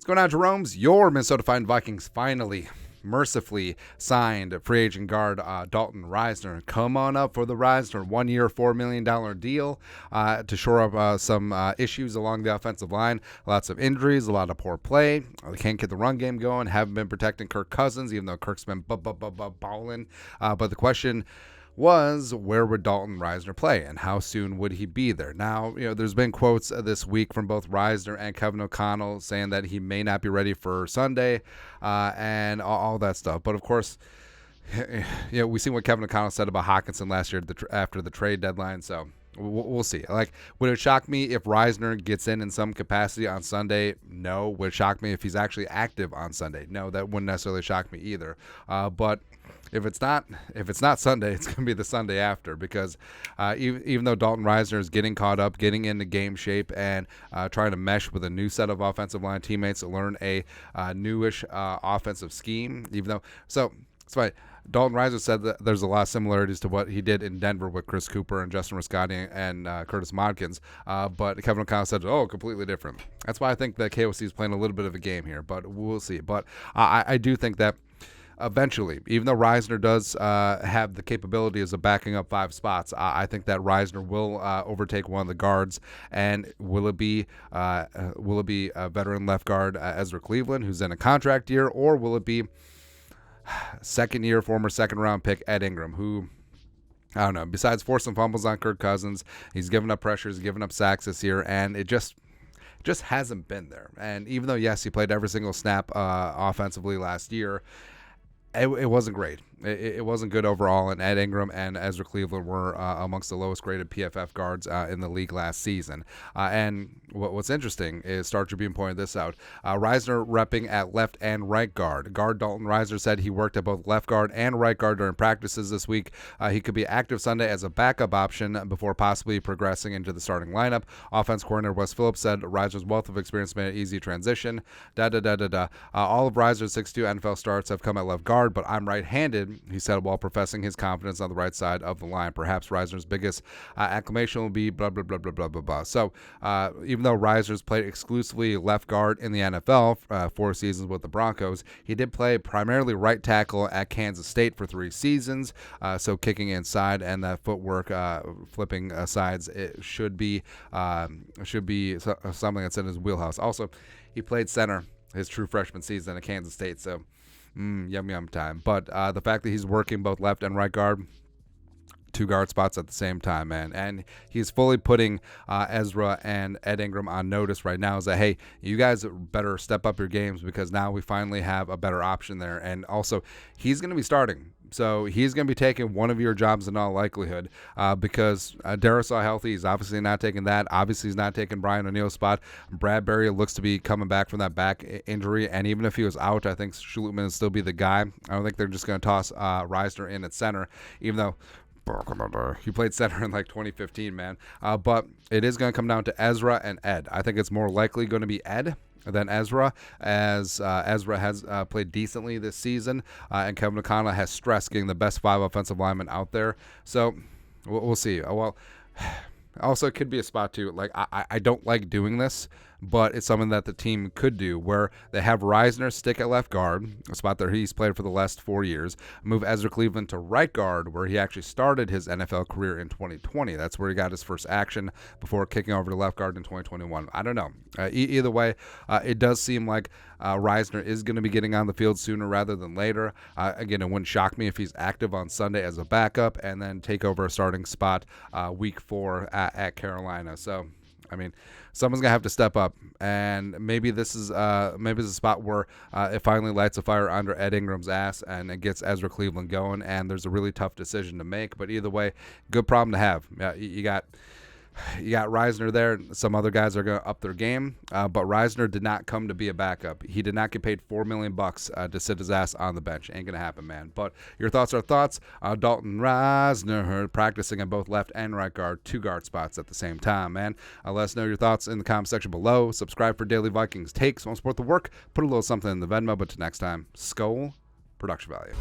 going on, Jerome's? Your Minnesota Vikings finally, mercifully signed free agent guard Dalton Risner. Come on up for the Reisner 1 year, $4 million deal to shore up some issues along the offensive line. Lots of injuries, a lot of poor play. They can't get the run game going. Haven't been protecting Kirk Cousins, even though Kirk's been balling. But the question was, where would Dalton Risner play and how soon would he be there? Now, there's been quotes this week from both Reisner and Kevin O'Connell saying that he may not be ready for Sunday and all that stuff. But of course, we seen what Kevin O'Connell said about Hockenson last year after the trade deadline. So we'll see. Would it shock me if Reisner gets in some capacity on Sunday? No. Would it shock me if he's actually active on Sunday? No, that wouldn't necessarily shock me either. But if it's not Sunday, it's going to be the Sunday after, because even though Dalton Risner is getting caught up, getting into game shape, and trying to mesh with a new set of offensive line teammates to learn a newish offensive scheme, so it's fine. Dalton Risner said that there's a lot of similarities to what he did in Denver with Chris Cooper and Justin Riscotti and Curtis Modkins, but Kevin O'Connell said, completely different. That's why I think that KOC is playing a little bit of a game here, but we'll see. But I do think that eventually, even though Reisner does have the capabilities of backing up 5 spots, I think that Reisner will overtake one of the guards. And will it be a veteran left guard Ezra Cleveland, who's in a contract year, or will it be second-year former second-round pick Ed Ingram, who, I don't know, besides forcing fumbles on Kirk Cousins, he's given up pressures, given up sacks this year, and it just hasn't been there. And even though, yes, he played every single snap offensively last year, it wasn't great. It wasn't good overall, and Ed Ingram and Ezra Cleveland were amongst the lowest graded PFF guards in the league last season. And what's interesting is Star Tribune pointed this out. Reisner repping at left and right guard. Guard Dalton Risner said he worked at both left guard and right guard during practices this week. He could be active Sunday as a backup option before possibly progressing into the starting lineup. Offense coordinator Wes Phillips said Reisner's wealth of experience made an easy transition. All of Reisner's 6'2" NFL starts have come at left guard, but I'm right-handed, he said, while professing his confidence on the right side of the line. Perhaps Reisner's biggest acclamation will be blah, blah, blah, blah, blah, blah, blah. So even though Reisner's played exclusively left guard in the NFL 4 seasons with the Broncos, he did play primarily right tackle at Kansas State for 3 seasons. So kicking inside and that footwork, flipping sides, it should be something that's in his wheelhouse. Also, he played center his true freshman season at Kansas State, so yum time. But the fact that he's working both left and right guard, 2 guard spots at the same time, man, and he's fully putting Ezra and Ed Ingram on notice right now, is that, hey, you guys better step up your games, because now we finally have a better option there. And also, he's going to be starting, so he's going to be taking one of your jobs in all likelihood, because Darrisaw healthy, he's obviously not taking that. Obviously, he's not taking Brian O'Neill's spot. Bradbury looks to be coming back from that back injury, and even if he was out, I think Schlutman would still be the guy. I don't think they're just going to toss Reisner in at center, even though he played center in 2015, man. But it is going to come down to Ezra and Ed. I think it's more likely going to be Ed than Ezra, as Ezra has played decently this season, and Kevin O'Connell has stressed getting the best 5 offensive linemen out there. So we'll see. Well, also, it could be a spot too. I don't like doing this, but it's something that the team could do, where they have Reisner stick at left guard, a spot that he's played for the last 4 years, move Ezra Cleveland to right guard, where he actually started his NFL career in 2020. That's where he got his first action before kicking over to left guard in 2021. I don't know. Either way, it does seem like Reisner is going to be getting on the field sooner rather than later. Again, it wouldn't shock me if he's active on Sunday as a backup and then take over a starting spot week 4 at Carolina. So, I mean, someone's gonna have to step up, and maybe this is a spot where it finally lights a fire under Ed Ingram's ass and it gets Ezra Cleveland going, and there's a really tough decision to make. But either way, good problem to have. You got Reisner there. Some other guys are going to up their game, but Reisner did not come to be a backup. He did not get paid $4 million to sit his ass on the bench. Ain't going to happen, man. But your thoughts are thoughts. Dalton Risner practicing at both left and right guard, 2 guard spots at the same time, man. Let us know your thoughts in the comment section below. Subscribe for daily Vikings takes. Want to support the work? Put a little something in the Venmo. But till next time, Skull Production Value.